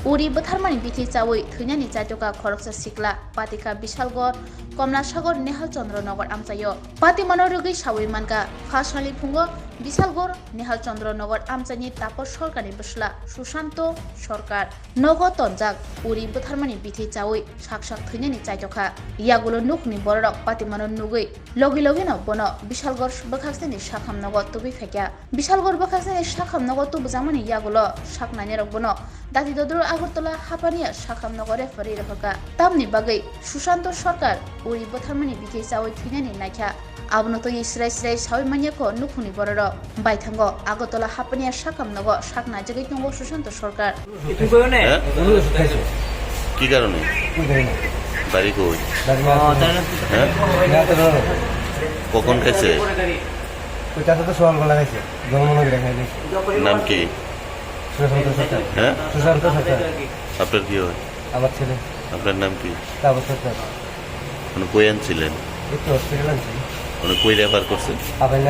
उरी बथारमानि बिथि चावै थैनानि चाइटका खरकसा सिक्ला पातिका बिशालगढ़ कमलासागर नेहाल चंद्रनगर आमचायो पाति मनोरगै सावै मानका फासालि फुंगो बिशालगढ़ नेहाल चंद्रनगर आमचानि तापस सरकारनि बसला सुशांत सरकार नगो तनजाक उरी बथारमानि बिथि चावै साक थैनानि चाइटका यागुलो नुखनि बरक पाति मनो नुगै लगे लगे न बनो बिशालगढ़ बखासनि साखाम नगो तुबि फेक्या बिशालगढ़ बखासनि साखाम नगो तुबजामनि यागुलो साकनानि रक बनो दाति दद्र আগরতলা হাপানিয়া সাখাম নগরে ফরি রহকা তামনি বাগৈ সুশান্ত সরকার উরি বথারমানি বিথি চাওই থিনানি নাইখা আবনত ইসরাই সিরাই সাওই মানিয়াখো নুখুনি বরর বাইথাঙ্গ আগরতলা হাপানিয়া সাখাম নগ সাকনা জগৈ তঙ্গ সুশান্ত সরকার কি কারণে বাড়ি কই কখন খাইছে নাম কি হ্যাঁ আপনার কি হয় আমার ছেলে আপনার নাম কি তাপস সরকার মানে কই আনছিলেন একটু হসপিটাল আনছি মানে কই রেফার করছেন আপনার